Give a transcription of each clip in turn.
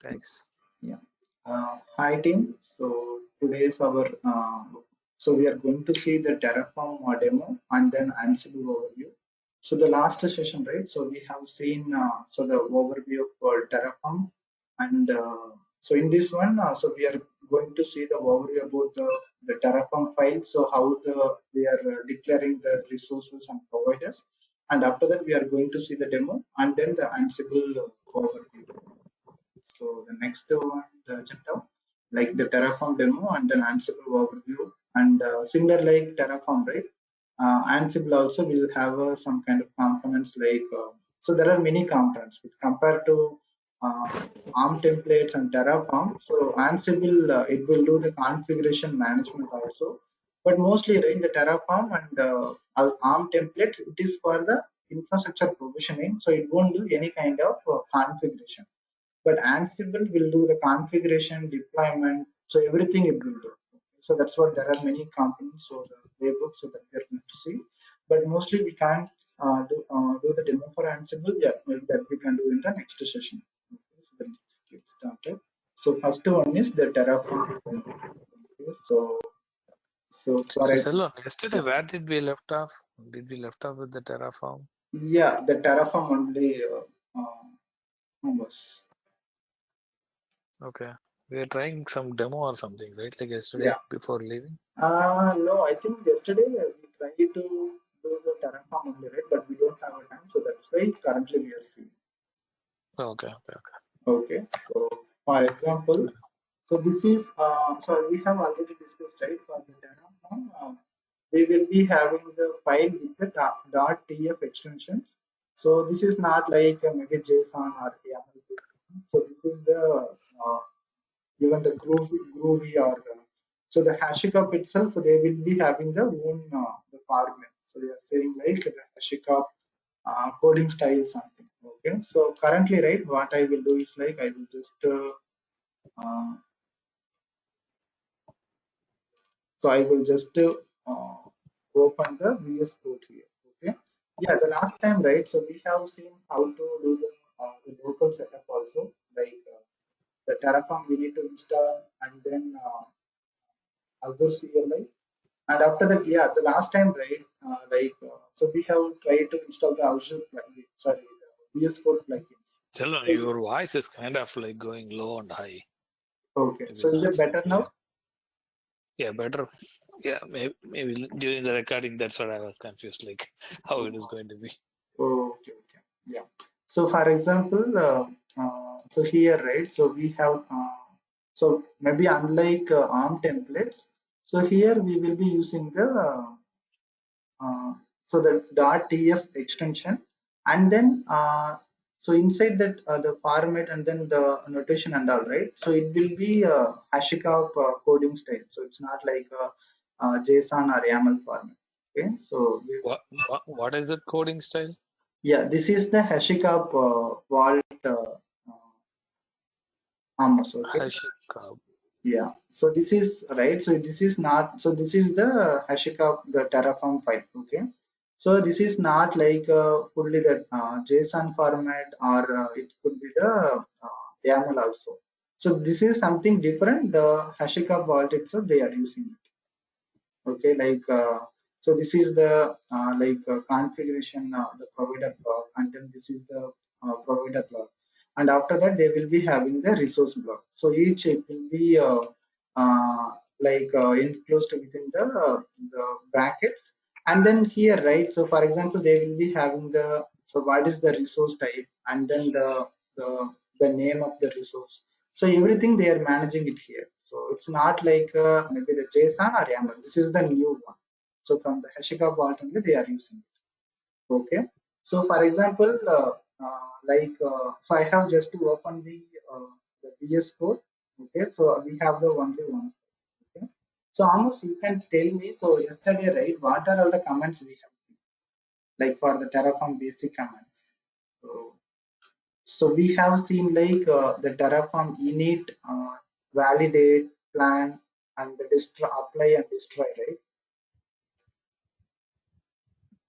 Thanks. Yeah. Hi team. So today's our so we are going to see the Terraform demo and then Ansible overview. So the last session, right? So we have seen so the overview for Terraform, and so in this one, so we are going to see the overview about the Terraform file. So how we are declaring the resources and providers, and after that we are going to see the demo and then the Ansible overview. So the next one, the agenda, like the Terraform demo and then Ansible overview, and similar like Terraform, right? Ansible also will have some kind of components like so there are many components with compared to ARM templates and Terraform. So Ansible it will do the configuration management also, but mostly right, the Terraform and ARM templates it is for the infrastructure provisioning, so it won't do any kind of configuration, but Ansible will do the configuration, deployment, so everything it will do. So that's what there are many components, so the playbook, so that we are going to see. But mostly we can't do the demo for Ansible. Yeah, maybe that we can do in the next session. Okay, so then let's get started. So first one is the Terraform demo. Okay, so for So example, Selvam, yesterday where did we left off? Did we left off with the Terraform? yeah, the Terraform only was. Okay. We are trying some demo or something, right? Like yesterday Yeah. before leaving. No, I think yesterday we tried to do the Terraform only, right? But we don't have a time, so that's why currently we are seeing. Okay, okay, okay. Okay, so for example, so this is so we have already discussed, right? For the Terraform, we will be having the file with the .tf extensions. So this is not like maybe JSON or YAML. So this is the even the groovy or so the HashiCorp itself, they will be having the own the format. So they are saying like the HashiCorp coding style something. Okay, so currently, right, what I will do is like I will just uh, so I will just open the VS Code here. Okay, yeah, the last time, right, so we have seen how to do the local setup also, like the Terraform we need to install, and then Azure CLI. And after that, yeah, the last time, right, so we have tried to install the Azure plugin, sorry, the VS Code plugins. Selvam, So, your voice is kind of like going low and high. okay, Maybe so is not. it better Yeah, now? yeah, better. Yeah, maybe during the recording, that's what I was confused, like how it is going to be. Okay, okay, yeah. So, for example, so here, right, so we have, so maybe unlike ARM templates, so here we will be using the so the .tf extension, and then so inside that the format and then the notation and all, right, so it will be HashiCorp coding style, so it's not like JSON or YAML format. Okay, so What is that coding style? yeah, this is the HashiCorp vault armors. Okay, HashiCorp. yeah, so this is right, so this is not, so this is the HashiCorp, the Terraform file. Okay, so this is not like fully the JSON format, or it could be the YAML also. So this is something different, the HashiCorp vault itself they are using it. Okay, like so this is the configuration, the provider block, and then this is the provider block, and after that they will be having the resource block. So each it will be enclosed within the brackets, and then here, right, so for example they will be having the, so what is the resource type, and then the the name of the resource. So everything they are managing it here. So it's not like maybe the JSON or YAML. This is the new one. So from the HashiCorp vault only they are using it. Okay. So for example, so I have just to open the VS Code. Okay. So we have the only one. Okay. So almost you can tell me. So yesterday, right? What are all the comments we have seen? Like for the Terraform basic comments. So so we have seen like the Terraform init, validate, plan, and the destroy, apply and destroy, right?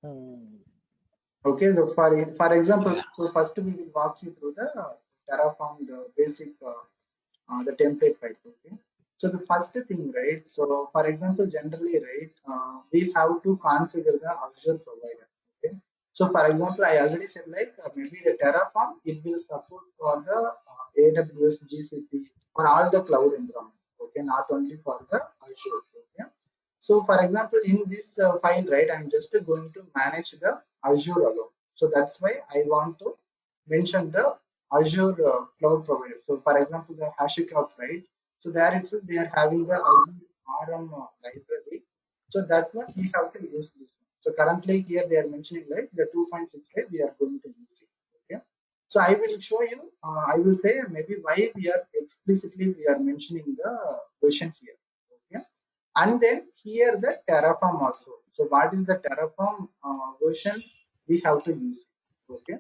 Hmm. Okay, so for example, Yeah. so first we will walk you through the Terraform, the basic, the template file. Okay. So the first thing, right? So for example, generally, right, we have to configure the Azure provider. Okay. So for example, I already said like maybe the Terraform, it will support for the AWS, GCP, or all the cloud environment. Okay, not only for the Azure. Okay. So for example, in this file, right, I'm just going to manage the Azure alone. So that's why I want to mention the Azure cloud provider. So for example, the HashiCorp, right? So there itself they are having the Azure RM library. So that one we have to use this one. So currently here they are mentioning like the 2.65 we are going to use it. Okay. So I will show you. I will say maybe why we are explicitly we are mentioning the version here. Okay. And then here the Terraform also. So what is the Terraform version we have to use it. Okay.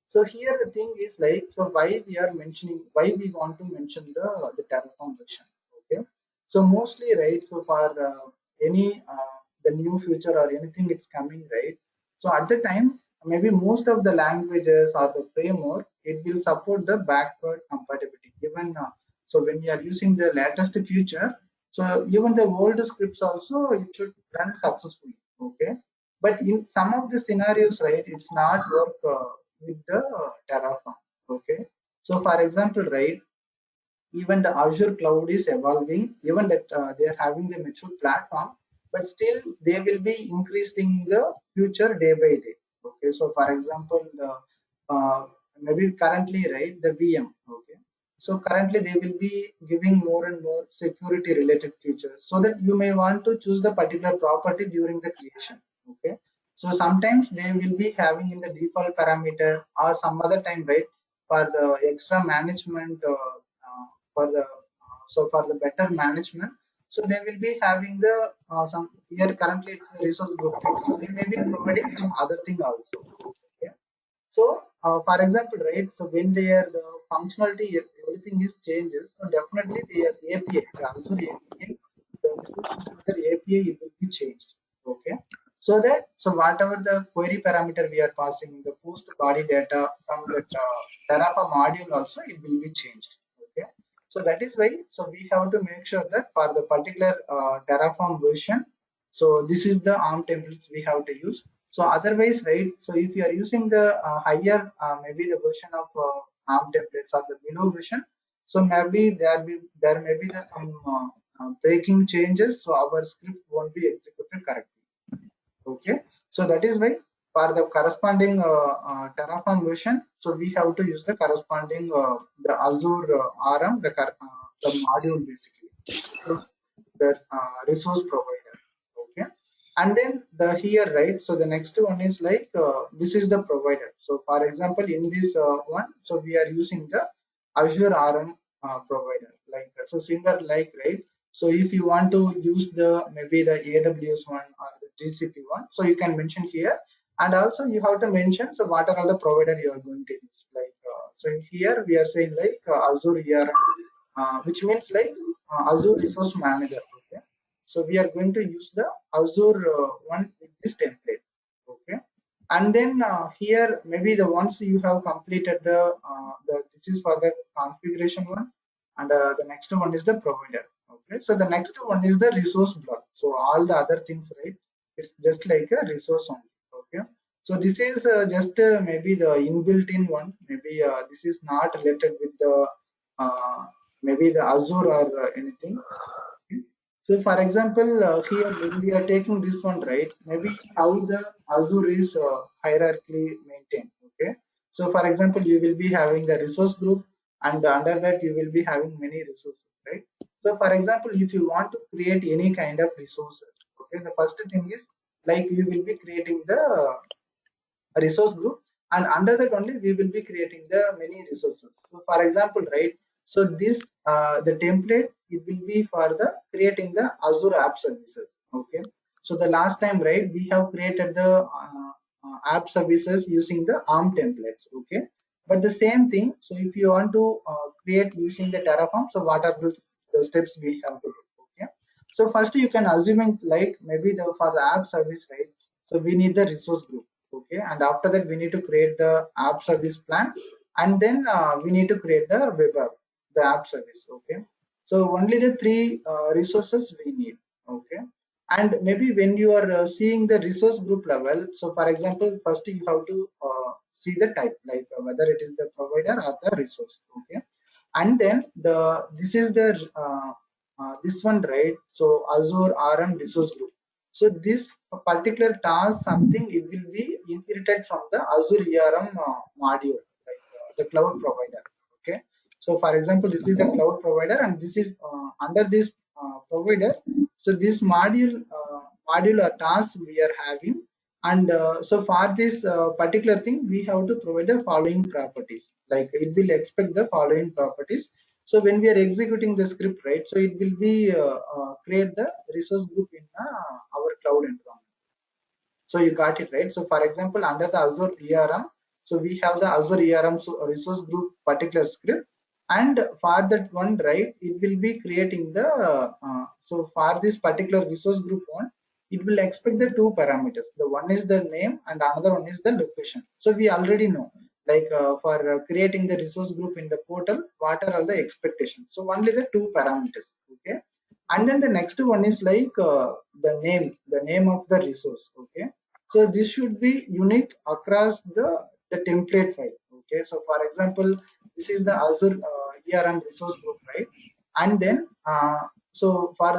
So here the thing is like, so why we are mentioning, why we want to mention the Terraform version. Okay. So mostly, right, so for any the new future or anything it's coming, right. So at the time, maybe most of the languages or the framework, it will support the backward compatibility. Even so when you are using the latest feature, so even the old scripts also it should run successfully. Okay. But in some of the scenarios, right, it's not work with the Terraform. Okay. So for example, right, even the Azure cloud is evolving, even that they are having the mature platform, but still they will be increasing the future day by day. Okay, so for example, the maybe currently, right, the VM. Okay, so currently they will be giving more and more security related features, so that you may want to choose the particular property during the creation. Okay, so sometimes they will be having in the default parameter or some other time, right, for the extra management. For the so for the better management, so they will be having the some here currently it's a resource group, right? So they may be providing some other thing also. Okay. So for example, right, so when their the functionality everything is changes, so definitely their API, the Azure API, the business other API, it will be changed. Okay. So that, so whatever the query parameter we are passing, the post body data from that Terraform module also, it will be changed. Okay. So that is why, so we have to make sure that for the particular Terraform version, so this is the ARM templates we have to use. So otherwise, right, so if you are using the higher, maybe the version of ARM templates or the below version, so maybe there may be the some breaking changes, so our script won't be executed correctly. Okay, so that is why for the corresponding Terraform version, so we have to use the corresponding the Azure the module basically. So the resource provider. Okay, and then the here, right, so the next one is like this is the provider. So for example, in this one, so we are using the Azure RM provider, like so similar, like, right. So if you want to use the maybe the AWS one or the GCP one, so you can mention here, and also you have to mention so what are all the provider you are going to use, like so here we are saying like Azure ERM, which means like Azure Resource Manager. Okay, so we are going to use the Azure one with this template. Okay, and then here maybe the once you have completed the this is for the configuration one, and the next one is the provider. Okay, so the next one is the resource block. So all the other things, right, it's just like a resource only. Okay, so this is just maybe the inbuilt in one, maybe this is not related with the uh, maybe the Azure or anything. Okay. So for example, here when we are taking this one, right, maybe how the Azure is hierarchically maintained. Okay. So for example, you will be having the resource group, and under that you will be having many resources, right? So for example, if you want to create any kind of resources, okay, the first thing is like you will be creating the resource group, and under that only we will be creating the many resources. So for example, right, so this the template, it will be for the creating the Azure app services. Okay, so the last time, right, we have created the app services using the ARM templates. Okay, but the same thing, so if you want to create using the Terraform, so what are the steps we have to do? Okay, so first you can assuming like maybe the for the app service, right, so we need the resource group. Okay, and after that we need to create the app service plan, and then we need to create the web app, the app service. Okay, so only the three resources we need. Okay, and maybe when you are seeing the resource group level, so for example, first you have to see the type, like whether it is the provider or the resource. Okay, and then this is the this one, right? So Azure RM resource group. So this particular task, something it will be inherited from the Azure ERM module, like the cloud provider. Okay. So for example, this is the cloud provider, and this is under this provider. So this module or task we are having, and so for this particular thing, we have to provide the following properties. Like it will expect the following properties. So when we are executing the script, right? So it will be create the resource group in our cloud environment. So you got it, right? So for example, under the Azure ERM, so we have the Azure ERM resource group particular script, and for that one, right, it will be creating the so for this particular resource group one, it will expect the two parameters. The one is the name and another one is the location. So we already know, like for creating the resource group in the portal, what are all the expectations. So only the two parameters. Okay, and then the next one is like the name of the resource. Okay, so this should be unique across the template file. Okay, so for example, this is the Azure ERM resource group, right? And then so for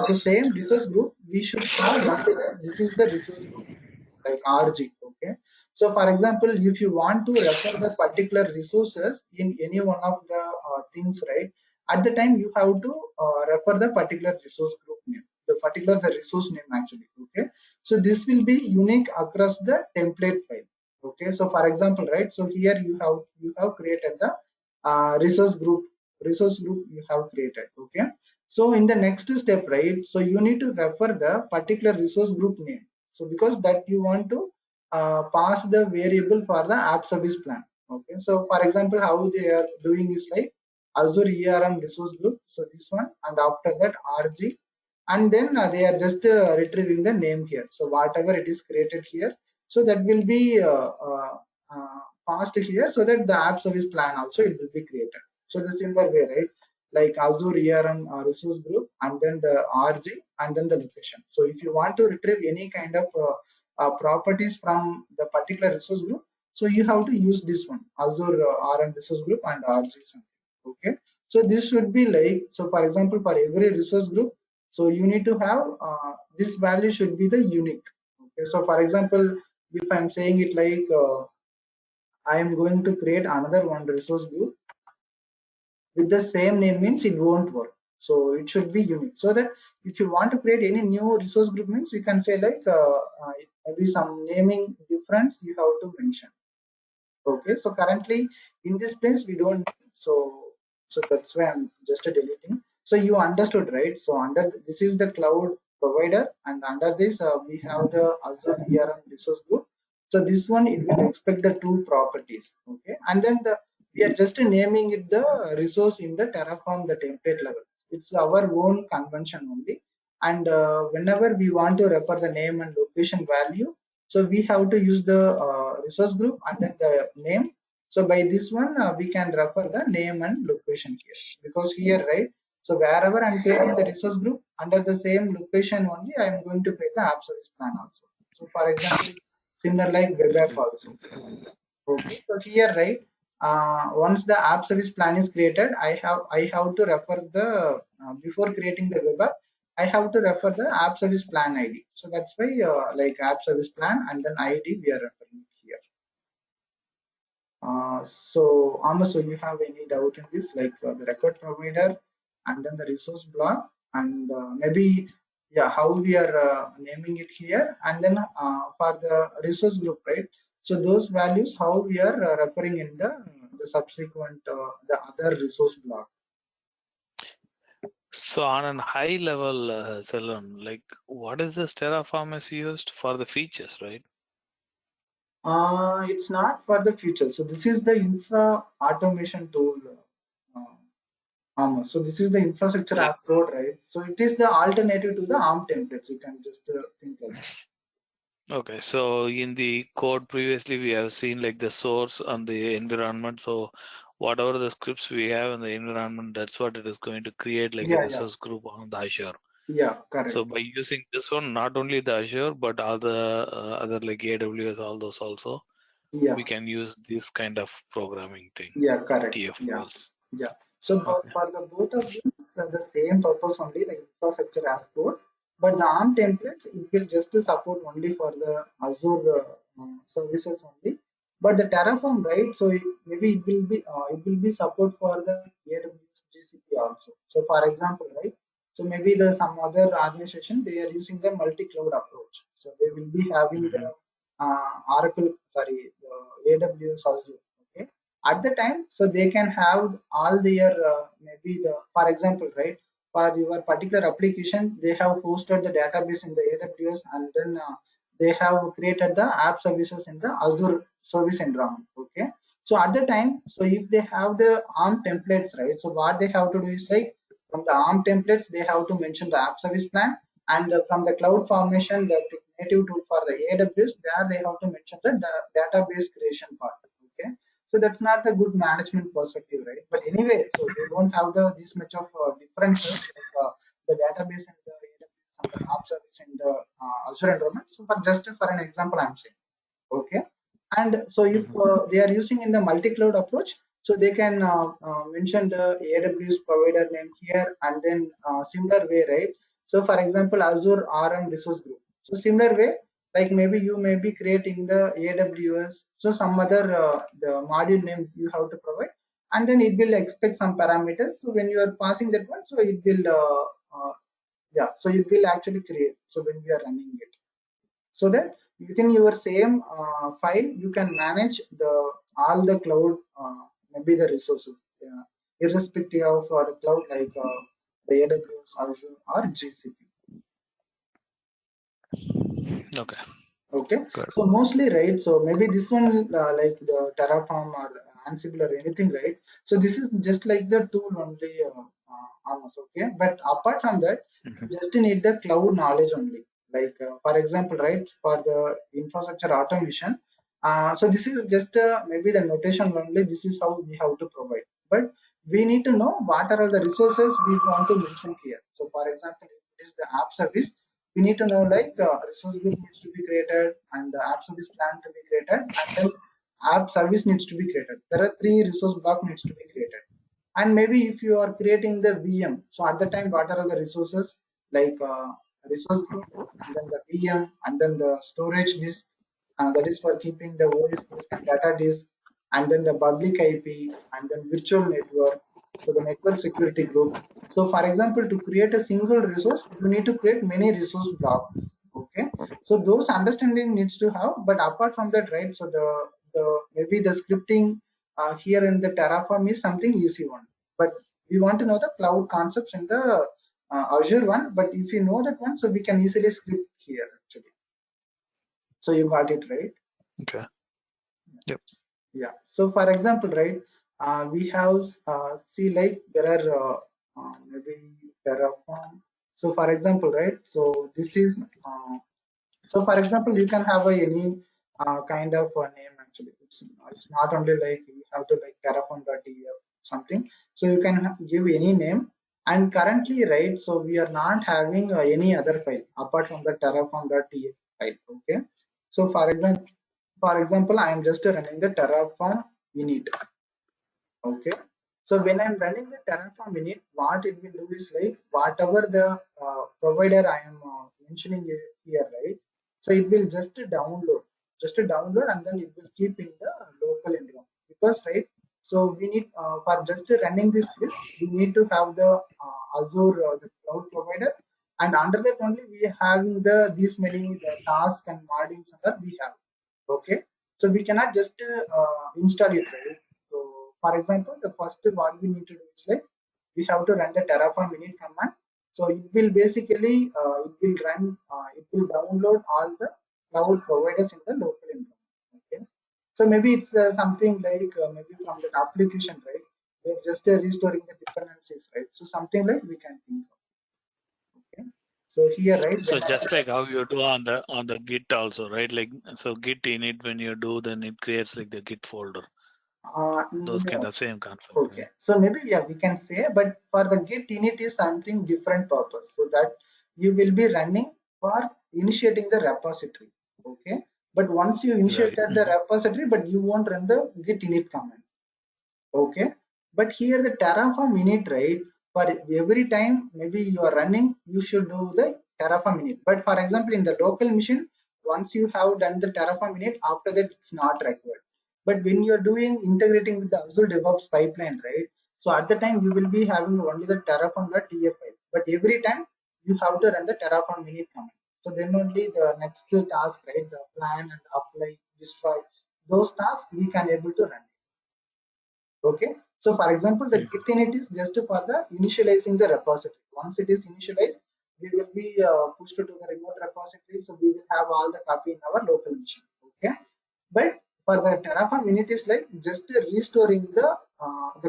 the same resource group, we should have only this is the resource group, like RG. Okay, so for example, if you want to refer the particular resources in any one of the things, right, at the time you have to refer the particular resource group name, the resource name actually. Okay, so this will be unique across the template file. Okay, so for example, right, so here you have created the resource group you have created. Okay, so in the next step, right, so you need to refer the particular resource group name. So because that you want to pass the variable for the app service plan. Okay, so for example, how they are doing is like Azure ERM resource group. So this one, and after that RG, and then they are just retrieving the name here. So whatever it is created here, so that will be passed here, so that the app service plan also it will be created. So the similar way, right? Like Azure ERM resource group, and then the RG, and then the location. So if you want to retrieve any kind of properties from the particular resource group, so you have to use this one, Azure RM resource group and RG something. Okay, so this should be like, so for example, for every resource group, so you need to have this value should be the unique. Okay, so for example, if I'm saying it like I am going to create another one resource group with the same name, means it won't work. So it should be unique, so that if you want to create any new resource group, means you can say like maybe some naming difference you have to mention. Okay, so currently in this place we don't need, so that's why I'm just deleting. So you understood, right? So under this is the cloud provider, and under this we have the Azure ERM resource group. So this one it will expect the two properties. Okay, and then we are just naming it the resource in the Terraform the template level. It's our own convention only, and whenever we want to refer the name and location value, so we have to use the resource group and then the name. So by this one, we can refer the name and location here, because here, right? So wherever I'm creating the resource group, under the same location only, I am going to create the app service plan also. So for example, similar like web app also. Okay, so here, right, once the app service plan is created, I have to refer the before creating the web app, I have to refer the app service plan ID. So that's why like app service plan and then ID we are referring here. So Amos, so you have any doubt in this, like the record provider and then the resource block, and maybe yeah, how we are naming it here, and then for the resource group, right? So those values how we are referring in the subsequent the other resource block. So on a high level, Selam, like what is this Terraform is used for the features, right? It's not for the future. So this is the infra automation tool. So this is the infrastructure Like as code, right? So it is the alternative to the ARM templates. You can just think like that. Okay, so in the code previously we have seen like the source and the environment. So whatever the scripts we have in the environment, that's what it is going to create like a Yeah, yeah, resource group on the Azure. yeah, So correct. by using this one, not only the Azure, but all the other like AWS, all those also, Yeah. we can use this kind of programming thing, Yeah, correct. Yeah, TFOLs. yeah. So Okay. for the both of these, the same purpose only, the infrastructure as code, but the ARM templates it will just support only for the Azure services only. But the Terraform, right? So maybe it will be support for the AWS GCP also. So for example, right? So maybe the some other organization they are using the multi-cloud approach. So they will be having the Hmm. Oracle, sorry, the AWS Azure. Okay, at the time so they can have all their maybe the for example right for your particular application they have hosted the database in the AWS and then they have created the app services in the Azure service environment. Okay, so at the time so if they have the ARM templates right, so what they have to do is like from the ARM templates they have to mention the app service plan, and from the cloud formation the native tool for the AWS there they have to mention the database creation part. Okay, so that's not a good management perspective, right? But anyway, so they don't have the this much of differences like the database and the AWS and the app service in the Azure environment. So for just for an example I'm saying. Okay, and so if Hmm. they are using in the multi-cloud approach, so they can mention the AWS provider name here and then similar way, right? So for example Azure RM resource group, so similar way like maybe you may be creating the AWS, so some other the module name you have to provide, and then it will expect some parameters, so when you are passing that one so it will yeah, so it will actually create so when we are running it, so that within your same file you can manage the all the cloud maybe the resources irrespective of the cloud like the AWS Azure or GCP. Okay, Okay, good. so mostly right, so maybe this one like the Terraform or Ansible or anything, right? So this is just like the tool only almost. Okay, but apart from that Hmm. you just need the cloud knowledge only, like for example right for the infrastructure automation, so this is just maybe the notation only, this is how we have to provide, but we need to know what are all the resources we want to mention here. So for example if it is the app service, we need to know like resource group needs to be created and the app service plan to be created, and then app service needs to be created. There are three resource block needs to be created, and maybe if you are creating the VM, so at the time what are all the resources like resource group and then the VM and then the storage disk, that is for keeping the OS disk and data disk, and then the public IP and then virtual network, so the network security group. So for example to create a single resource you need to create many resource blocks. Okay, so those understanding needs to have, but apart from that right, so the maybe the scripting here in the Terraform is something easy one, but we want to know the cloud concepts in the Azure one, but if you know that one so we can easily script here actually. So you got it right. Okay. Yep. Yeah, so for example right, we have see like there are maybe Terraform. So for example right, so this is so for example you can have any kind of name actually, it's not only like you have to like terraform.df something, so you can give any name, and currently right so we are not having any other file apart from the terraform.df file. Okay, so for example I am just running the terraform init. Okay, so when I'm running the Terraform init, what it will do is like whatever the provider I am mentioning here, right? So it will just download, and then it will keep in the local environment. Because right, so we need for just running this script, we need to have the Azure the cloud provider, and under that only we are having the these many the task and modules that we have. Okay, so we cannot just install it, right? So for example the first what we need to do is like we have to run the terraform init command, so it will basically it will run it will download all the cloud providers in the local environment. Okay, so maybe it's something like maybe from that application, right? We're just restoring the dependencies, right? So something like we can think of. Okay, So here, right, So whenever just like how you do on the Git also, right? Like so Git init when you do, then it creates like the Git folder. Those kind no, of same concept, okay. right? So maybe yeah, we can say, but for the Git init is something different purpose. So that you will be running for initiating the repository. Okay. But once you Right. initiated the repository, but you won't run the Git init command. Okay. But here the Terraform init, right? For every time maybe you are running, you should do the Terraform init. But for example, in the local machine, once you have done the Terraform init, after that it's not required. But when you're doing integrating with the Azure DevOps pipeline, right? So at the time you will be having only the Terraform.tf file. But every time you have to run the Terraform init command. So then only the next task, right? The plan and apply, destroy, those tasks we can able to run. Okay. So for example, the Mm-hmm. git init is just for the initializing the repository. Once it is initialized, we will be pushed to the remote repository. So we will have all the copy in our local machine. Okay. But for the Terraform init is like just restoring the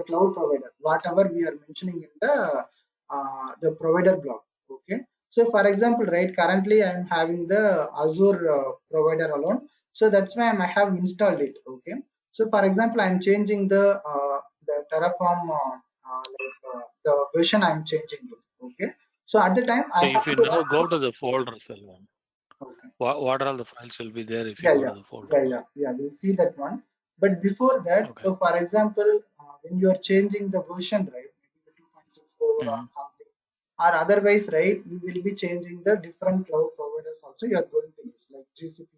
cloud provider, whatever we are mentioning in the provider block. Okay. So for example, right, currently I am having the Azure provider alone. So that's why I have installed it. Okay. So for example, I'm changing the Terraform the version I'm changing it. Okay. So at the time I So if have you to now go to the folder, Selvam, okay. what all the files will be there if you Yeah, go to yeah, the folder? yeah. We'll see that one. But before that, Okay. so for example, when you are changing the version, right, maybe the 2.64 or Mm-hmm. something, or otherwise, right, you will be changing the different cloud providers also you are going to use, like GCP.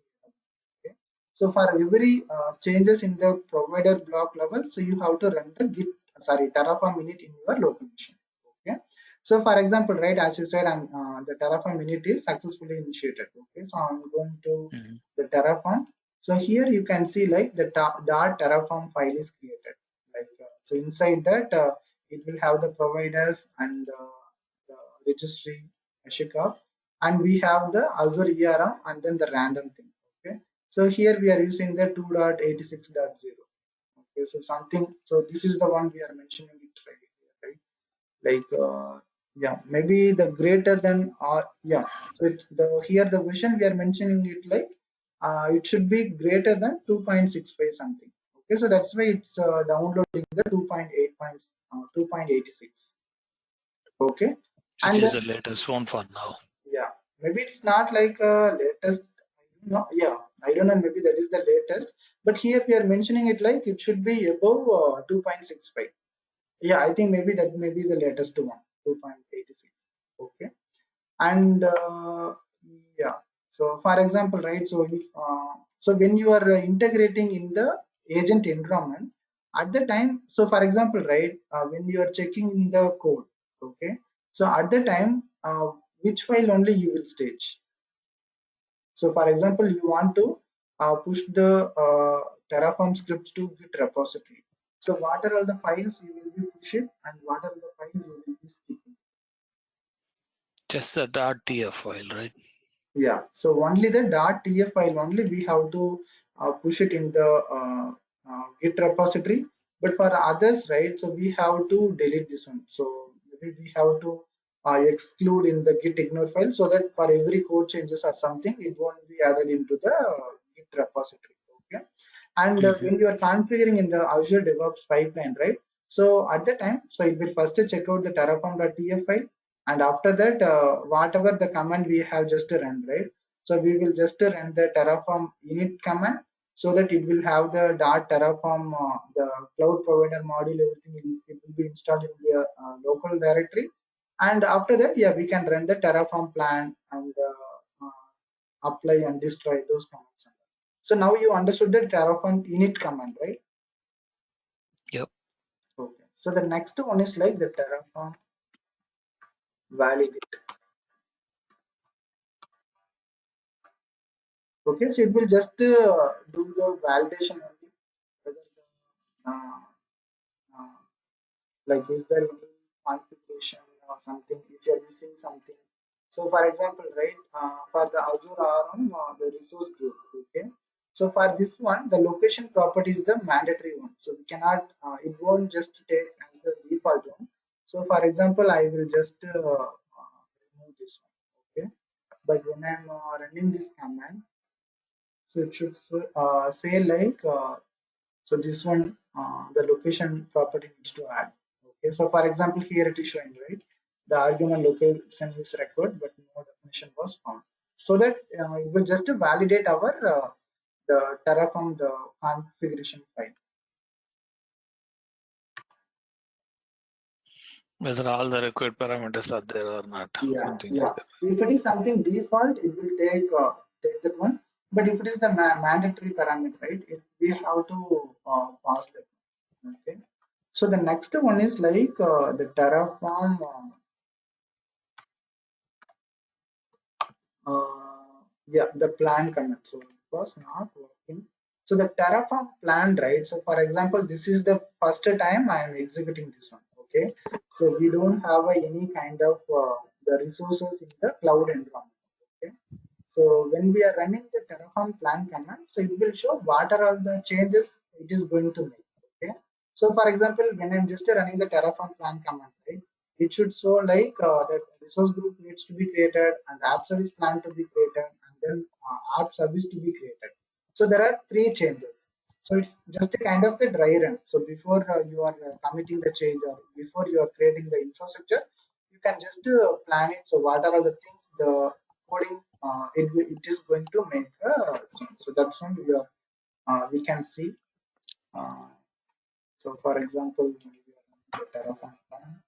Okay. So for every changes in the provider block level, so you have to run the Git, sorry, Terraform init in your local machine. Okay. So for example, right, as you said, the Terraform init is successfully initiated. Okay. So I'm going to Mm-hmm. the Terraform. So here you can see like the dot Terraform file is created. Like so inside that it will have the providers and the registry, Ashika, and we have the Azure ERM and then the random thing. Okay. So here we are using the 2.86.0. Okay. So something. So this is the one we are mentioning it right here, right? Like yeah, maybe the greater than or yeah. So the here the version we are mentioning it like it should be greater than 2.65 something. Okay, so that's why it's downloading the 2.86. Okay, Which and is the latest one for now. yeah, maybe it's not like latest. No, yeah, I don't know. Maybe that is the latest, but here we are mentioning it like it should be above 2.65. Yeah, I think maybe that may be the latest one, 2.86. Okay. And yeah, so for example, right, so if, so when you are integrating in the agent environment at the time, so for example, right, when you are checking in the code, okay, so at the time which file only you will stage. So for example, you want to push the Terraform scripts to Git repository. So what are all the files you will be pushing and what are the files you will be skipping? Just the .tf file, right? Yeah, so only the .tf file only we have to push it in the Git repository. But for others, right, so we have to delete this one. So maybe we have to exclude in the Git ignore file so that for every code changes or something, it won't be added into the Git repository. Okay. And Mm-hmm. when you are configuring in the Azure DevOps pipeline, right? So at the time, so it will first check out the terraform.tf file, and after that, whatever the command we have just run, right? So we will just run the terraform init command so that it will have the .terraform, the cloud provider module, everything it will be installed in the local directory. And after that, yeah, we can run the terraform plan and apply and destroy those commands. So now you understood the Terraform init command, right? Yep. Okay. So the next one is like the Terraform validate. Okay, so it will just do the validation only whether the uh, like is there any configuration or something if you are missing something. So for example, right, for the Azure RM, the resource group, okay. So for this one, the location property is the mandatory one. So we cannot, it won't just take as the default one. So for example, I will just remove this one. but when I'm running this command, so it should say like so this one the location property needs to add. Okay, so for example here it is showing right the argument location is record but no definition was found, so that it will just validate our the Terraform the configuration file. Whether all the required parameters are there or not, Yeah, something like yeah. that. If it is something default, it will take that one. But if it is the mandatory parameter, right, we have to pass that. Okay. So the next one is like the Terraform. Yeah, the plan command. So it was not working. So the Terraform plan, right? So for example, this is the first time I am executing this one. Okay. So we don't have any kind of the resources in the cloud environment. Okay. So when we are running the Terraform plan command, so it will show what are all the changes it is going to make. Okay. So for example, when I'm just running the Terraform plan command, right, it should show like that resource group needs to be created and app service plan to be created and then app service to be created. So there are three changes. So it's just a kind of the dry run. So before you are committing the change or before you are creating the infrastructure, you can just plan it. So what are all the things the coding it is going to make a change. So that's one we can see. Uh, so for example, when we are running the Terraform plan.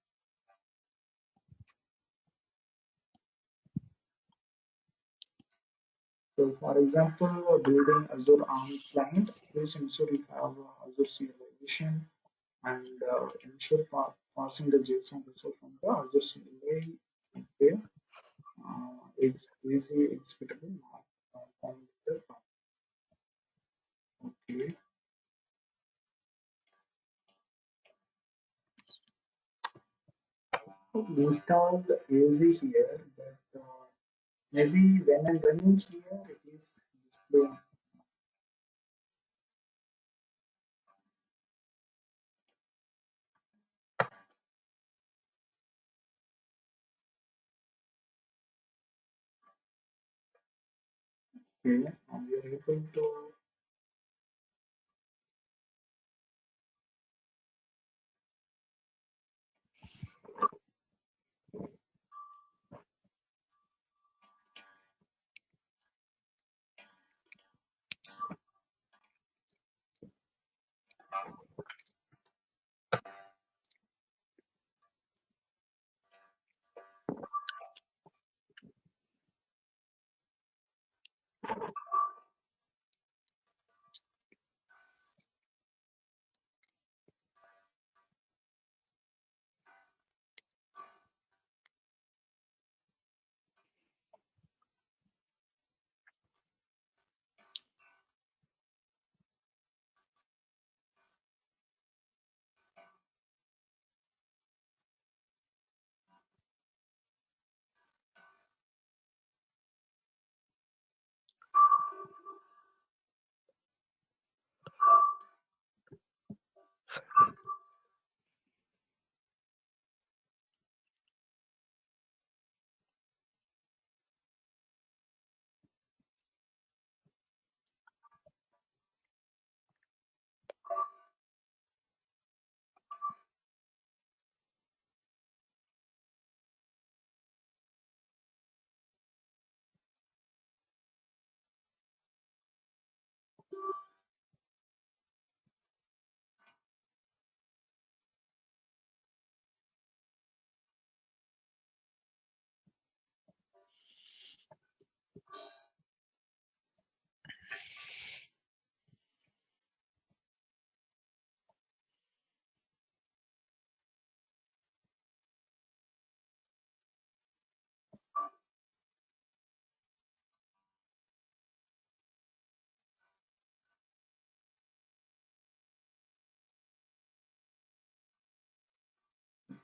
So for example, building Azure Army client, please ensure you have Azure serialization and ensure passing the JSON result from the Azure CLI. Okay, it's easy, executable, not found with the okay. Installed easy here, but maybe when I'm running here, it is displaying. Okay, and we are able to.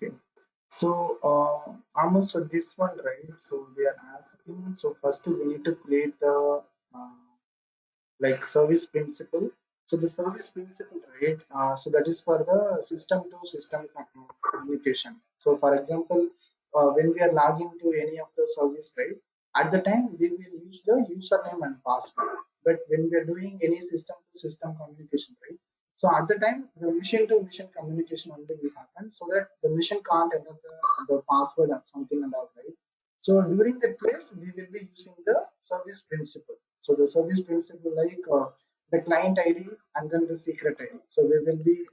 Okay. So, almost so this one, right? So we are asking. So first we need to create the like service principal. So the service principal, right? So that is for the system to system communication. So for example, when we are logging to any of the service, right? At the time, we will use the username and password. But when we are doing any system to system communication, right? So at the time, the machine to machine communication only will happen, so that the machine can't enter the password or something and all, right? So during that place, we will be using the service principal. So the service principal, like the client ID and then the secret ID. So we will be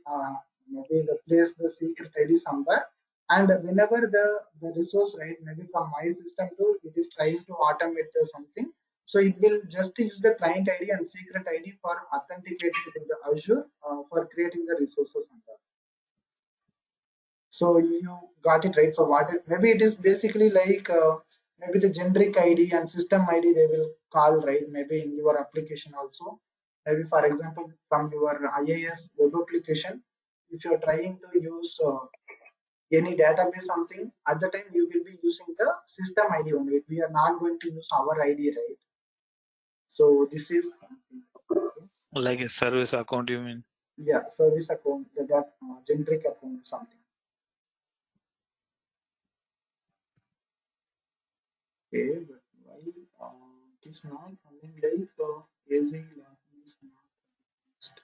maybe the place the secret ID somewhere, and whenever the resource, right, maybe from my system to it is trying to automate something, so it will just use the client ID and secret ID for authenticating to the Azure for creating the resources and all. So you got it right. So what is, maybe it is basically like maybe the generic ID and system ID they will call, right? Maybe in your application also. Maybe for example from your IIS web application, if you are trying to use any database something, at the time you will be using the system ID only. We are not going to use our ID, right? So this is something. Okay. Like a service account, you mean? Yeah, service account, that generic account something. Okay, but why it is not coming like easy is not used.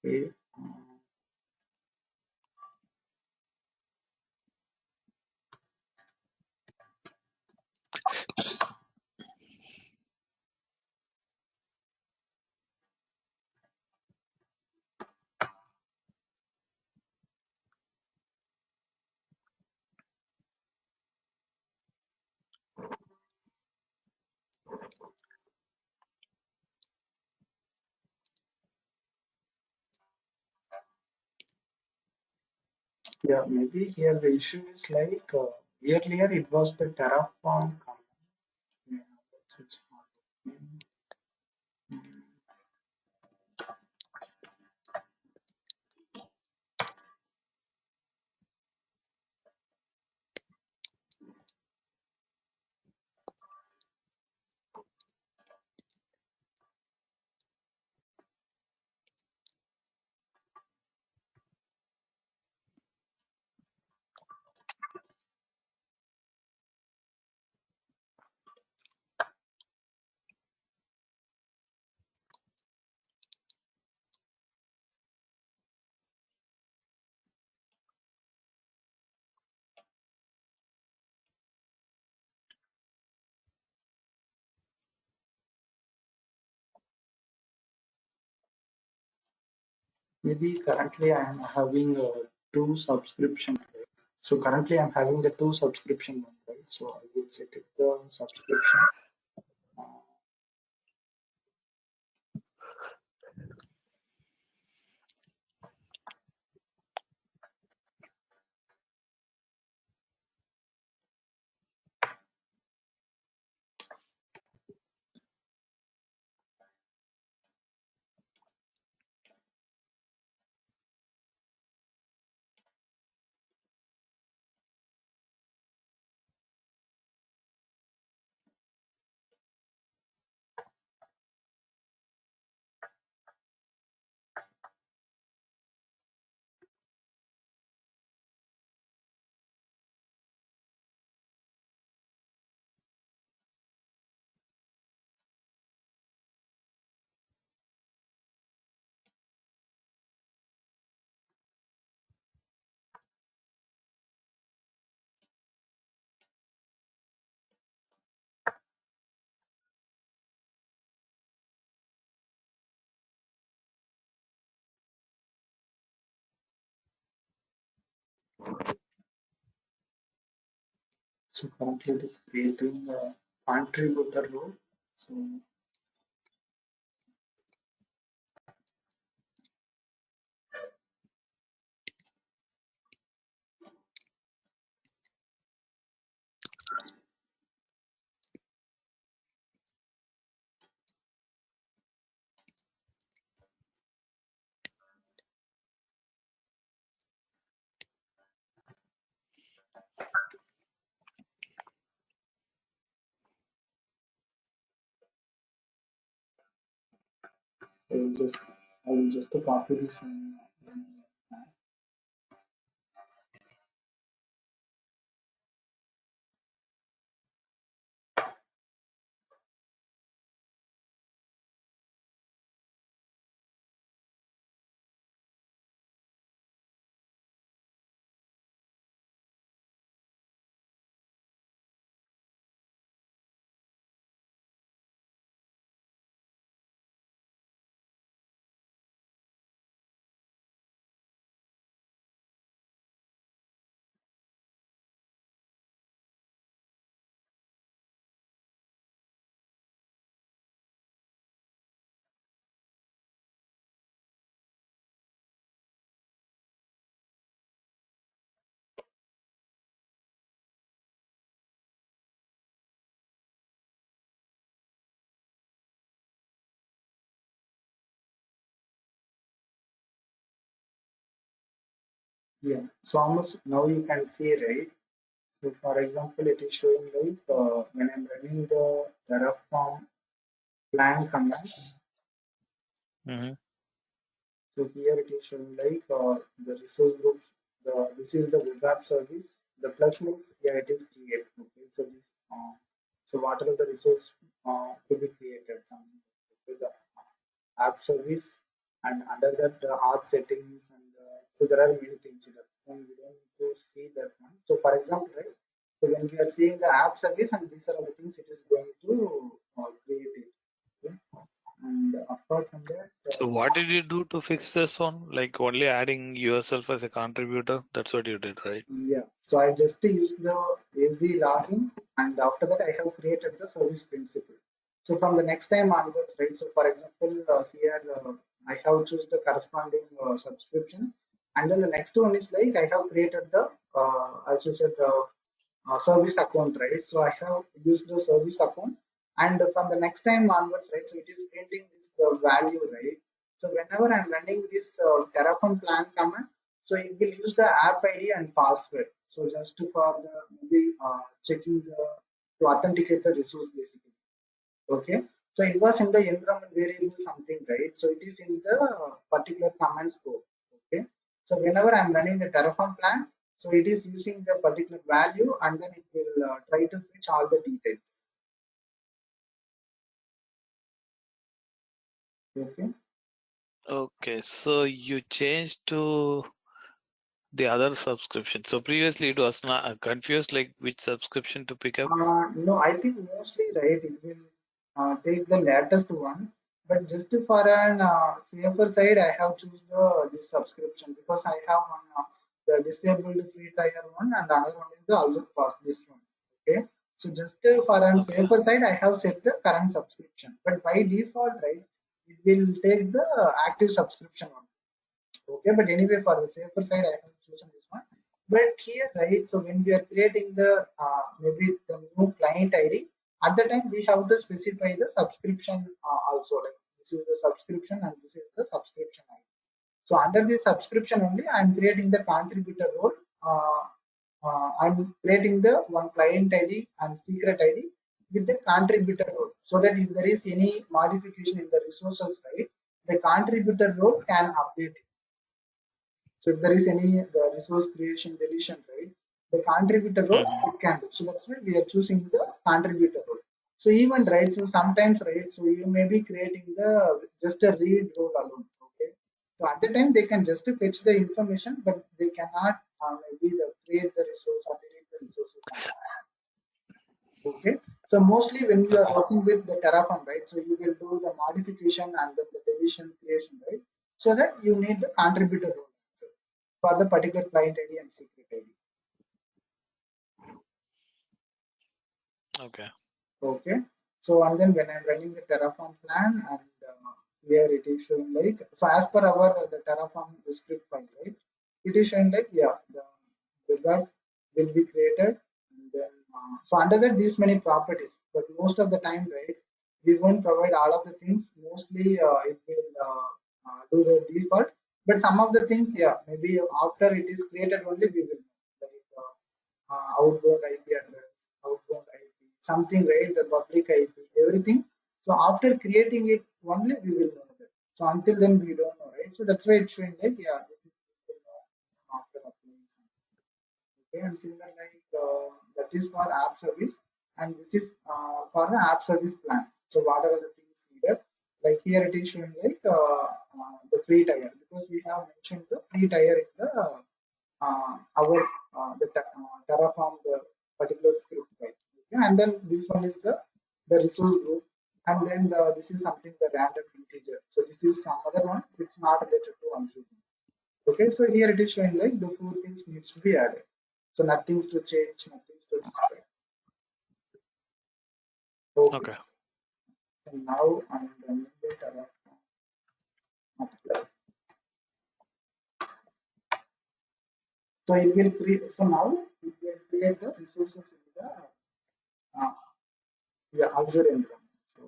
Okay. Yeah, maybe here the issue is like earlier it was the Terraform command. Yeah, that's it's not working. Maybe currently I am having two subscription. So currently I'm having the two subscription one, right? So I will set it the subscription. Uh, so currently it is creating a contributor role. So I will just copy this Yeah. So almost now you can see, right? So for example, it is showing like when I'm running the Terraform plan command. Mm-hmm. So here it is showing like the resource groups. This is the web app service. The plus means yeah, it is created. Okay. So this so whatever the resource to be created, something with the app service, and under that the auth settings, and so there are many things in that. And we don't need to see that one. So for example, right? So when we are seeing the app service, and these are the things it is going to create it. Okay? And apart from that, So what did you do to fix this one? Like only adding yourself as a contributor? That's what you did, right? yeah, so I just used the AZ login, and after that I have created the service principal. So from the next time onwards, right? So for example, here I have choose the corresponding subscription, and then the next one is like I have created the as you said the service account, right? So I have used the service account, and from the next time onwards, right? So it is printing this the value, right? So whenever I'm running this Terraform plan command, so it will use the app ID and password. So just for the maybe checking the to authenticate the resource basically. Okay. So it was in the environment variable something, right? So it is in the particular command scope. Okay. So whenever I'm running the Terraform plan, so it is using the particular value, and then it will try to fetch all the details. Okay. Okay, so you changed to the other subscription. So previously it was not confused like which subscription to pick up. No, I think mostly right. It will take the latest one, but just for an safer side, I have choose the this subscription because I have one the disabled free trial one, and another one is the Azure Pass. This one, okay. So just for an Okay. safer side, I have set the current subscription, but by default, right, it will take the active subscription one. Okay, but anyway, for the safer side, I have chosen this one. But here, right, so when we are creating the maybe the new client ID, at the time we have to specify the subscription also. Like this is the subscription and this is the subscription ID. So under this subscription only, I'm creating the contributor role. I'm creating the one client ID and secret ID with the contributor role, so that if there is any modification in the resources, right, the contributor role can update it. So if there is any the resource creation deletion, right, the contributor role Mhm. it can do. So that's why we are choosing the contributor role. So even right, so sometimes right, so you may be creating the just a read role alone. Okay. So at the time they can just fetch the information, but they cannot maybe create the resource or delete the resources. Okay. So mostly when you are Okay. working with the Terraform, right? So you will do the modification and then the deletion creation, right? So that you need the contributor role access for the particular client ID and secret ID. Okay. Okay. So and then when I'm running the Terraform plan, and here it is showing like, so as per our the Terraform script file, right? It is showing like, yeah, the web will be created, and then so under that these many properties, but most of the time, right, we won't provide all of the things. Mostly it will do the default, but some of the things, yeah, maybe after it is created only we will like outbound IP address, outbound IP, something, right? The public IP, everything. So after creating it only we will know that. So until then we don't know, right? So that's why it's showing like, yeah, this will know after applying something. Okay, and similar like that is for app service, and this is for the app service plan. So what are the things needed? Like here it is showing like the free tier, because we have mentioned the free tier in the our Terraform the particular script file. Okay? And then this one is the resource group, and then this is something the random integer. So this is some other one which is not related to Ansible. Okay, so here it is showing like the four things needs to be added. So nothing's to change, nothing's to destroy. Okay, Okay. so now I'm running the Terraform apply. So it will create. So now it will create the resources in the uh, yeah, Azure environment. So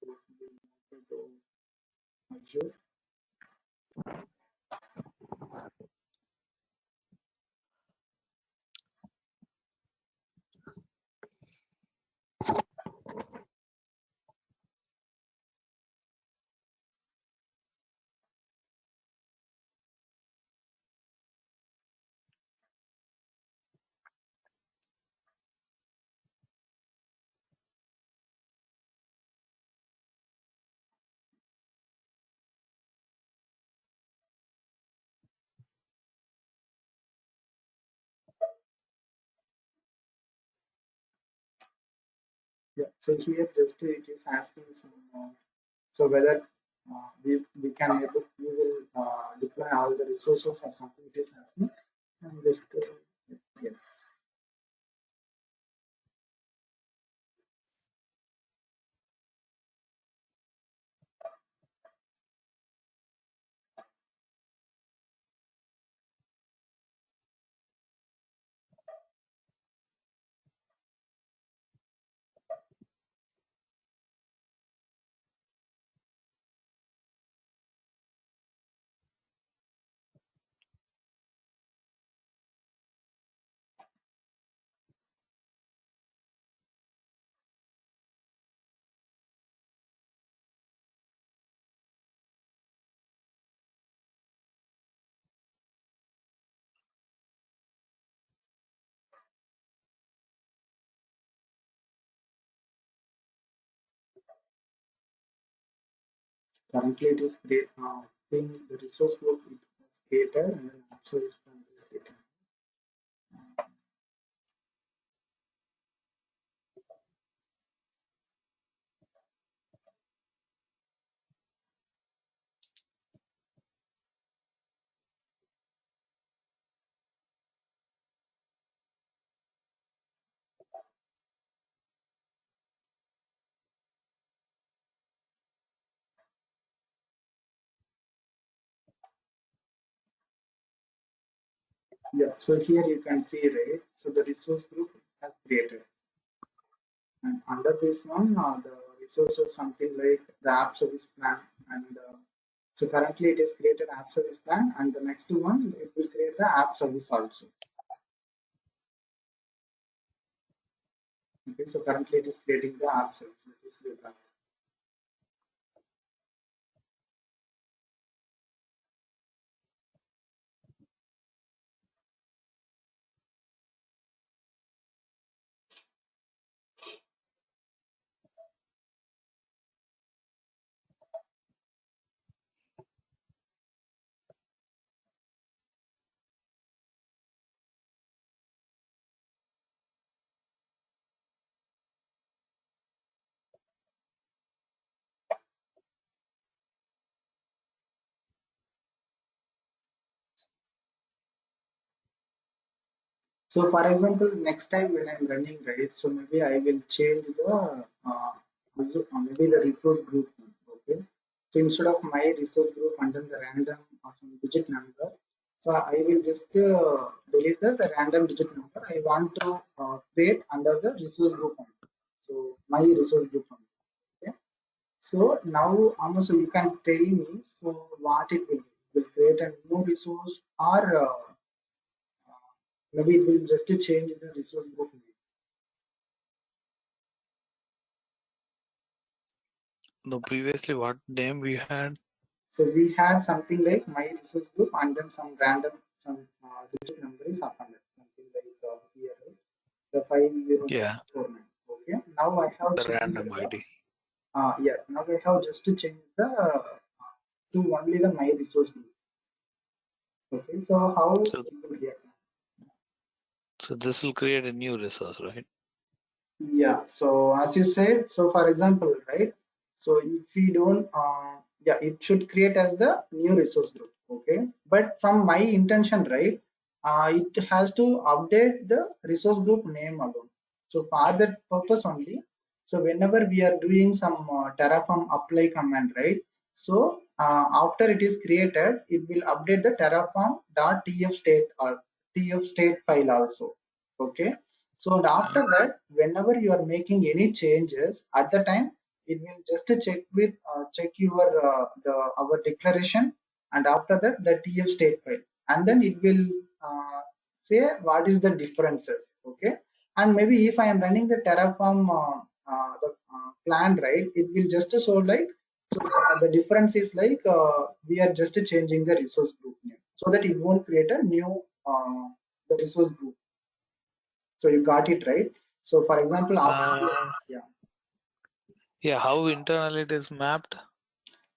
we will go to Azure. Yeah, so here just it is asking some, so whether we can able, we will deploy all the resources or something it is asking. And just, yes. Currently it is create, thing the resource group it was created and then also is created. Yeah, so here you can see, right? So the resource group has created. And under this one, the resources something like the app service plan. And so currently it is created app service plan, and the next one it will create the app service also. Okay, so currently it is creating the app service. It is the back. So for example, next time when I'm running, right, so maybe I will change the maybe the resource group. Okay. So instead of my resource group under the random or some digit number, so I will just delete the random digit number. I want to create under the resource group only. So my resource group only. Okay. So now almost you can tell me so what it will do. Will create a new resource or maybe it will just change the resource group name. No, previously what name we had? So we had something like my resource group and then some random some digit number is appended. Something like here, right? The 50949. Yeah, Okay. Now I have the changed random the ID. yeah. Now I have just to change the to only the my resource group. Okay. So how So, it will react? so this will create a new resource, right? Yeah, so as you said, so for example, right? So if we don't, yeah, it should create as the new resource group, okay? But from my intention, right, it has to update the resource group name alone. So for that purpose only, so whenever we are doing some Terraform apply command, right? So after it is created, it will update the Terraform.tf state or tf state file also, okay? So and after that, whenever you are making any changes, at the time it will just check your our declaration, and after that the TF state file, and then it will say what is the differences. Okay, and maybe if I am running the Terraform plan, right, it will just show like so the difference is like we are just changing the resource group name so that it won't create a new the resource group. So you got it right. So for example, after Uh, yeah, yeah, how internally it is mapped?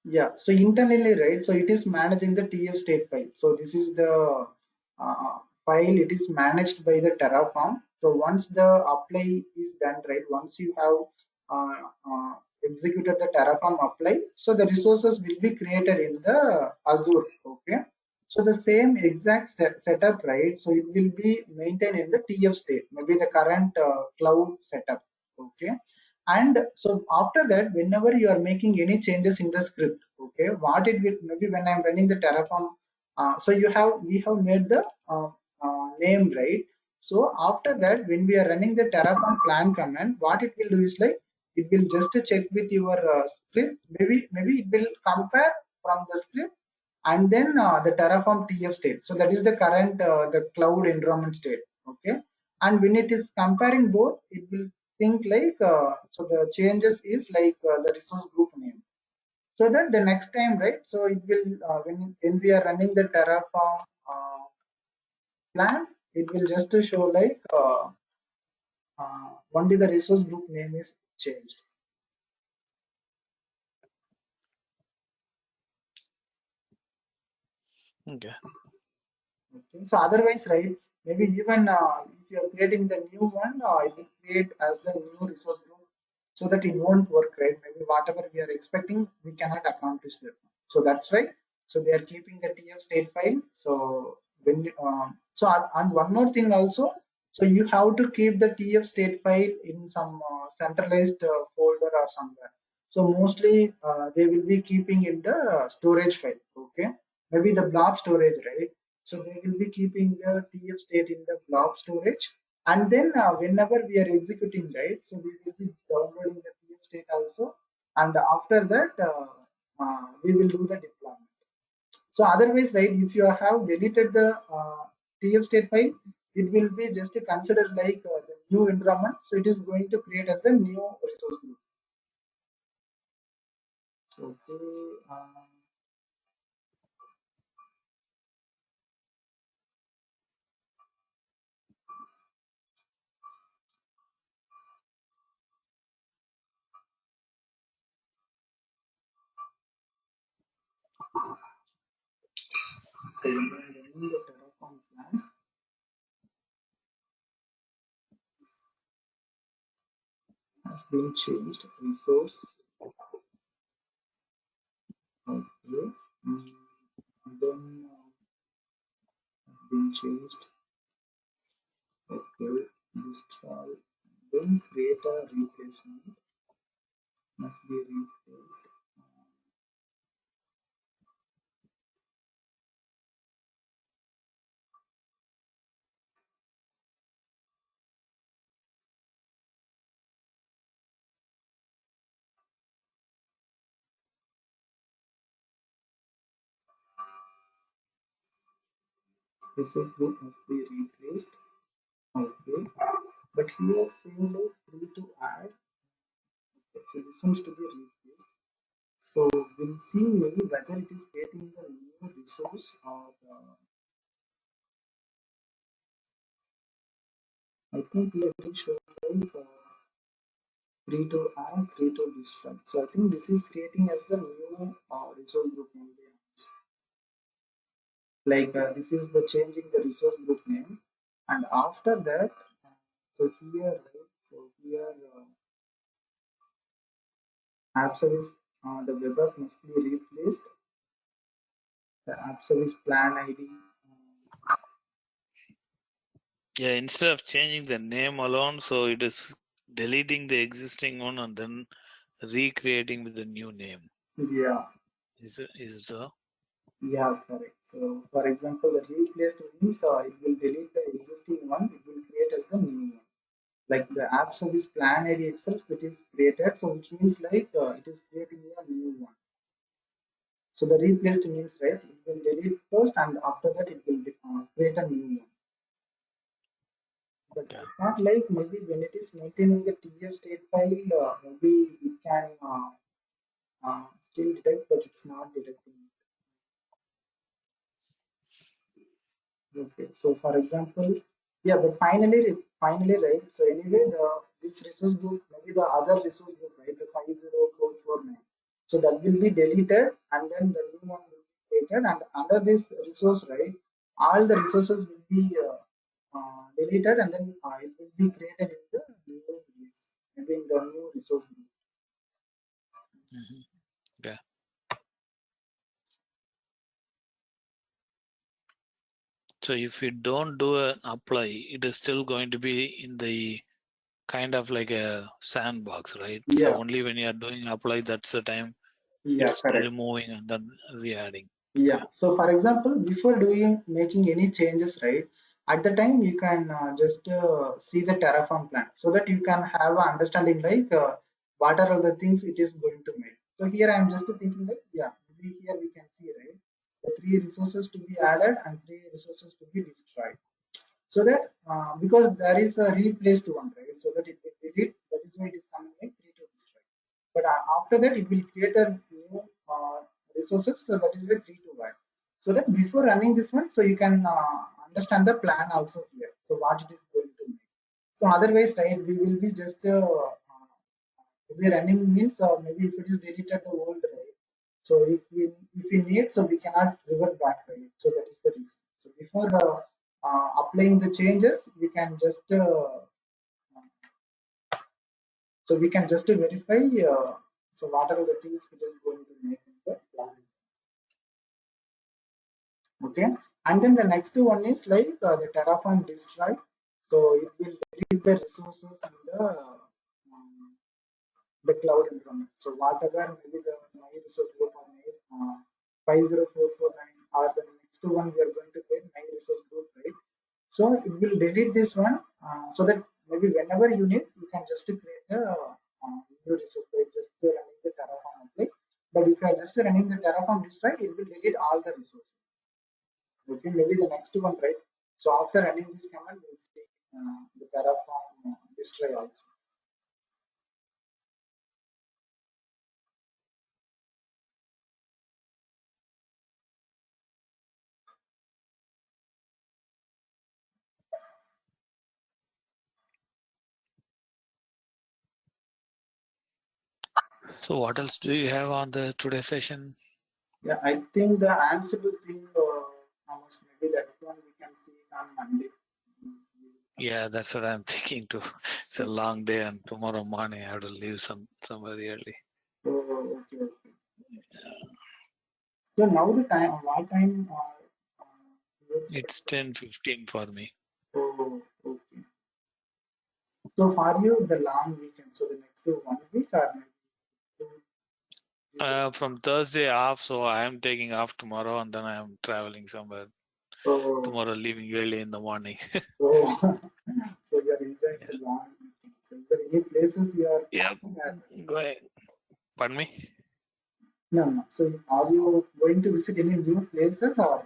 yeah. So internally, right? So it is managing the TF state file. So this is the file, it is managed by the Terraform. So once the apply is done, right, once you have executed the Terraform apply, so the resources will be created in the Azure. Okay. So the same exact setup, right? So it will be maintained in the TF state, maybe the current cloud setup. Okay. And so after that, whenever you are making any changes in the script, okay, what it will, maybe when I'm running the Terraform, so we have made the name, right? So after that, when we are running the Terraform plan command, what it will do is like it will just check with your script. Maybe it will compare from the script and then the Terraform TF state. So that is the current the cloud environment state. Okay, and when it is comparing both, it will think like so the changes is like the resource group name. So that the next time, right? So it will when we are running the Terraform plan, it will just to show like only the resource group name is changed. Okay. Okay. So otherwise, right? Maybe even if you are creating the new one, it will create as the new resource group, so that it won't work, right? Maybe whatever we are expecting, we cannot accomplish that. So that's why. So they are keeping the TF state file. So when and one more thing also. So you have to keep the TF state file in some centralized folder or somewhere. So mostly they will be keeping in the storage file. Okay, maybe the blob storage, right? So they will be keeping the TF state in the blob storage, and then whenever we are executing, right? So we will be downloading the TF state also, and after that we will do the deployment. So otherwise, right? If you have deleted the TF state file, it will be just considered like the new environment. So it is going to create as the new resource group. Okay. So when we are running the Terraform plan, has been changed. Resource. Okay. Mm, and then has been changed. Okay. Install. Then create a replacement. Must be replaced. Resource group must be replaced. Okay. But here saying like free to add. Okay. So this seems to be replaced. So we'll see maybe whether it is creating the new resource or I think here it will show like free to add, free to destroy. So I think this is creating as the new resource group name. Like this is the changing the resource group name, and after that, so here, right? So here, app service, the web app must be replaced. The app service plan ID. Yeah, instead of changing the name alone, so it is deleting the existing one and then recreating with the new name. Yeah, Is it so? yeah, correct. So for example, the replaced means it will delete the existing one. It will create as the new one. Like the app service plan ID itself, it is created. So which means like it is creating a new one. So the replaced means, right, it will delete first and after that it will create a new one. But Okay. I thought like maybe when it is maintaining the TF state file, maybe it can still detect, but it's not detecting. Okay, so for example, yeah, but finally, right? So anyway, the this resource group, maybe the other resource group, right, the 50449. So that will be deleted, and then the new one will be created, and under this resource, right? all the resources will be deleted, and then it will be created in the new release, maybe in the new resource group. Okay. So if you don't do an apply, it is still going to be in the kind of like a sandbox, right? So Yeah, only when you are doing apply, that's the time yeah, it's correct. removing and then re-adding. Yeah. So for example, before making any changes, right? At the time you can just see the Terraform plan so that you can have an understanding like what are all the things it is going to make. So here I am just thinking like, yeah, here we can see, right, the 3 resources to be added and 3 resources to be destroyed. So that because there is a replaced one, right? So that it will delete. That is why it is coming like 3 to destroy. But after that, it will create a new resources. So that is the 3 to add. So that before running this one, so you can understand the plan also here. So what it is going to make. So otherwise, right, we will be just maybe running means maybe if it is deleted the old, right. So if we need, so we cannot revert back, right. So that is the reason. So before applying the changes, we can just so we can just verify. So what are the things it is going to make in the plan. Okay, and then the next one is like the Terraform destroy. So it will delete the resources in the cloud environment. So whatever maybe the my resource group or my 50449 or the next one we are going to create my resource group, right? So it will delete this one so that maybe whenever you need, you can just create a new resource by just running the Terraform apply. But if you are just running the Terraform destroy, it will delete all the resources. Okay, maybe the next one, right? So after running this command, we'll see the Terraform destroy also. So what else do you have on the today's session? Yeah, I think the Ansible thing, almost maybe that one we can see on Monday. Yeah, that's what I'm thinking too. It's a long day, and tomorrow morning I have to leave somewhere early. Oh, okay, okay. So now the time, what time? It's 10:15 for me. Oh, okay. So for you, the long weekend, so the next 1 week or maybe 2 3 days? From Thursday off, so I am taking off tomorrow, and then I am traveling somewhere Oh, tomorrow, leaving early in the morning. oh. So you are enjoying Yeah. the long weekend. So is there any places you are Yep. planning at? Going. Pardon me? No, no. So are you going to visit any new places or?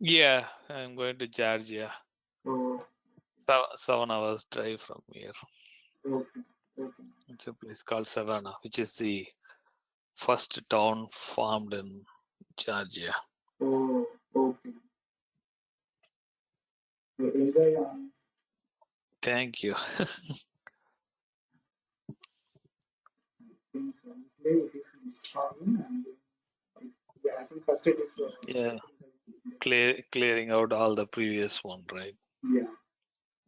Yeah, I'm going to Georgia. Oh, 7 hours drive from here. okay, okay. It's a place called Savannah, which is the first town formed in Georgia. Oh, okay. So enjoy on. Thank you. Think play it is destroying and yeah, I think first it is Yeah, creating the clearing out all the previous one, right? yeah,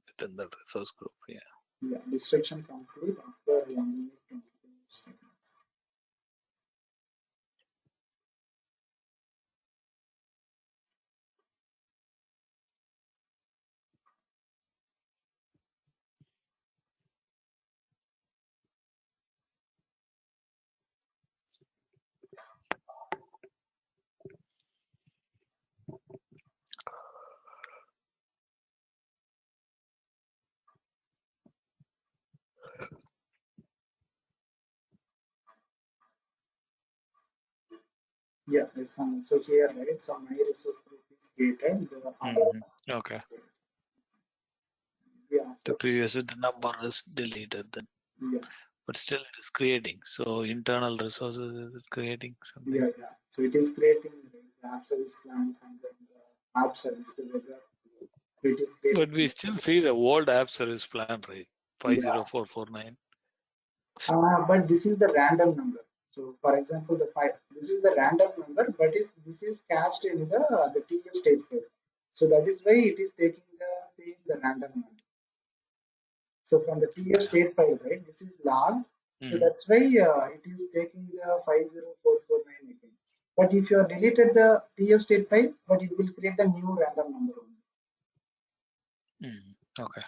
Within the resource group. Yeah. yeah, destruction complete after 1 minute 22 seconds. Yeah, there's some. So here, right? So my resource group is created. The other Mhm. one Okay. is created. Yeah, The after previous the number is deleted then, yeah, but still it is creating. So internal resources is it creating something? yeah, yeah. So it is creating the app service plan and then the app service the weather. So it is creating. But we still see the old app service plan, right? Yeah, 50449. but this is the random number. So for example, this is the random number, but this is cached in the TF state file. So that is why it is taking the random number. So from the TF Okay. state file, right? This is log. So Mm-hmm. that's why it is taking the 50449 again. But if you have deleted the TF state file, but it will create the new random number only. Okay.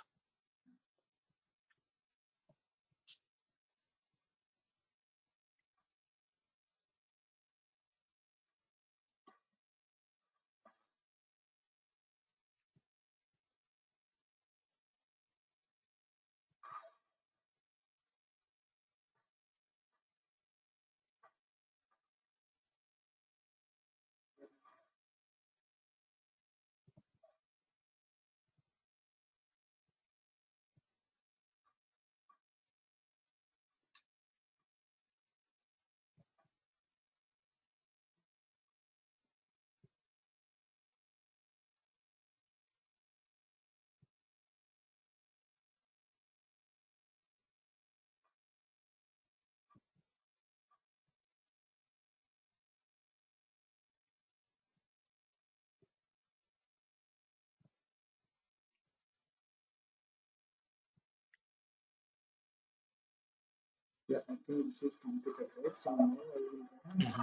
Yeah, I think this is completed, right? So now I will run Mm-hmm.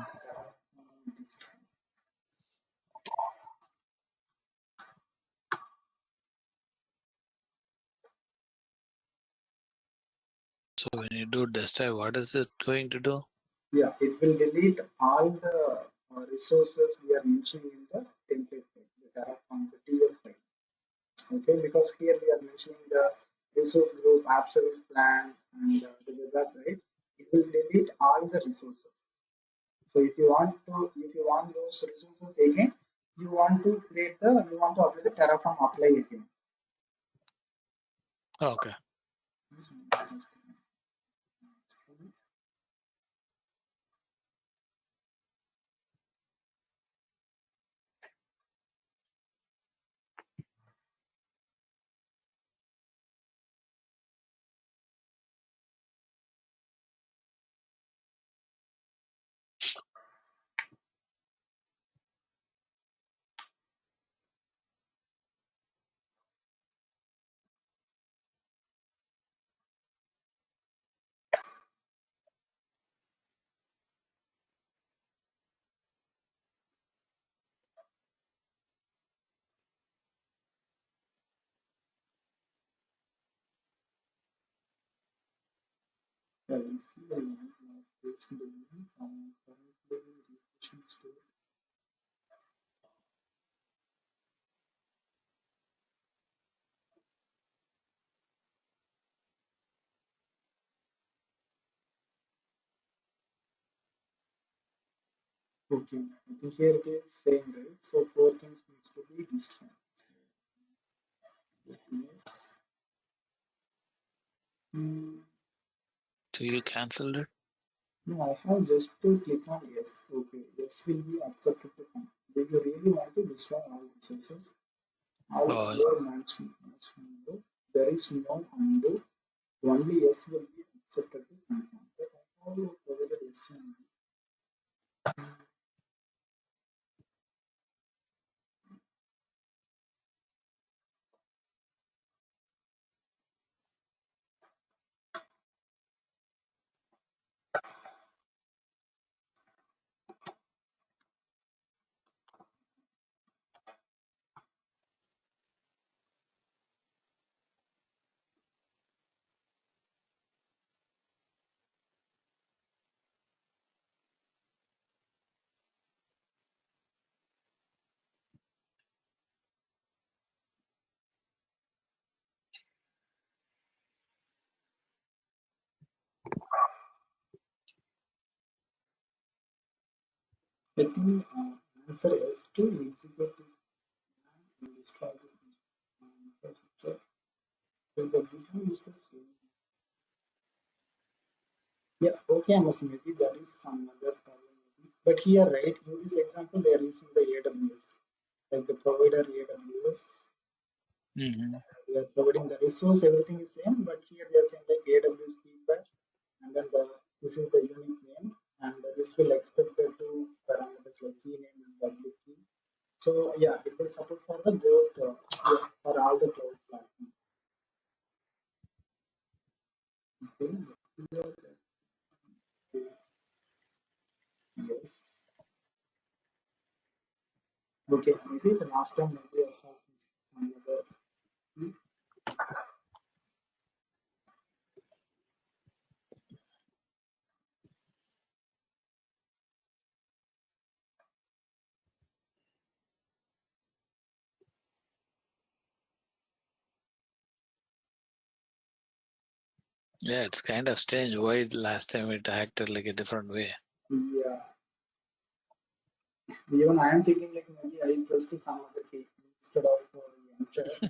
this time. So when you do destroy, what is it going to do? Yeah, it will delete all the resources we are mentioning in the template file, the Terraform, the TF file. Okay, because here we are mentioning the resource group, app service plan, and the web app, right? It will delete all the resources. So if you want those resources again, you want to apply the Terraform apply again. Okay. Yeah, we see the line of this domain currently refreshing state. Okay, I think here it is same, right? So four things needs to be destroyed. Yes. Hmm. So you canceled it? No, I have just to click on yes. Okay, yes will be accepted to come. Do you really want to destroy all resources? All Oh, over undo. There is no undo. Only yes will be accepted to confirm. But I have provided yes and no. I think answer yes to execute this command and destroy the infrastructure. So the behind is the same. Yeah, okay, I'm assuming maybe there is some other problem. But here, right, in this example, they are using the AWS, like the provider AWS. mm-hmm. They are providing the resource, everything is same, but here they are saying like AWS feedback, and then this is the unique name, and this will expect the two parameters like key name and public key. So yeah, it will support for the both yeah, for all the cloud platforms. Okay. Yes. Okay. Maybe the last time maybe I have another. Yeah, it's kind of strange. Why last time it acted like a different way? Yeah. Even I am thinking like maybe I pressed some other key instead of enter.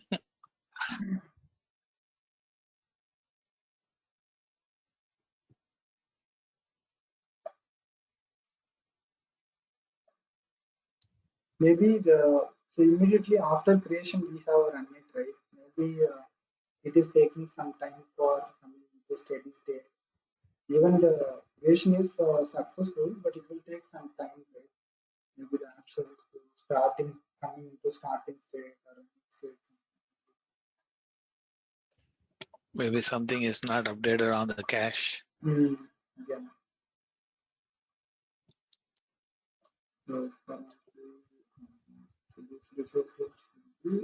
Maybe so immediately after creation we have run it, right? Maybe it is taking some time for coming into steady state. Even the creation is successful, but it will take some time, right? Maybe the app service to starting coming into starting state or running state. Maybe something is not updated on the cache. Mm, yeah. So, so this resource groups will be,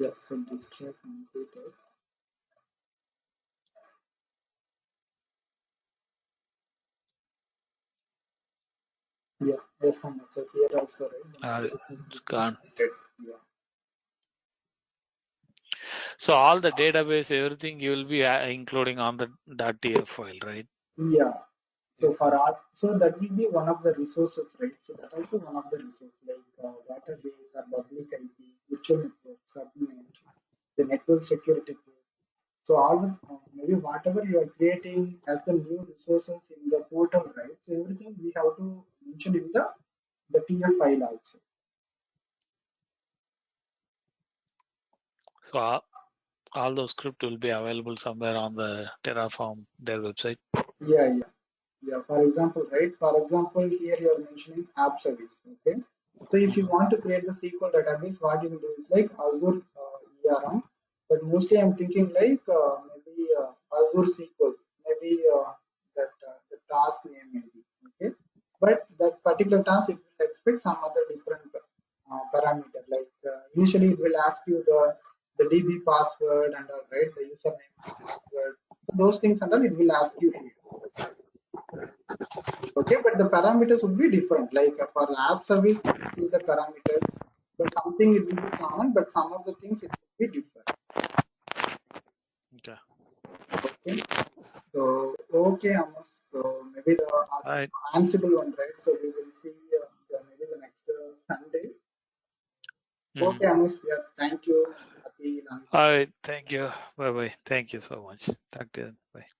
yeah. So this track completed. Yeah, yes, so here also, right? The migration It's will be gone. completed. Yeah. So all the database, everything you will be including on the .tf file, right? Yeah. So for art, so that will be one of the resources, right? So that also one of the resources like database or public IP, virtual network, subnet, the network security code. So all the maybe whatever you are creating as the new resources in the portal, right? So everything we have to mention in the TF file also. So all those script will be available somewhere on the Terraform, their website. Yeah, yeah. Yeah, for example, right? For example, here you are mentioning app service. Okay. So if you want to create the SQL database, what you will do is like Azure ERM. But mostly I'm thinking like maybe Azure SQL, maybe the task name maybe. Okay. But that particular task it will expect some other different parameter. Like initially it will ask you the DB password and all, right, the username and password. So those things and all it will ask you here. Okay, but the parameters would be different. Like for app service, we will see the parameters, but something it will be common, but some of the things it will be different. Okay. Okay, so okay, Amos. So maybe the All right. Ansible one, right? So we will see maybe the next Sunday. Mhm. Okay, Amos. Yeah, thank you. Happy long All weekend. right. Thank you. Bye bye. Thank you so much. Talk to you. Bye.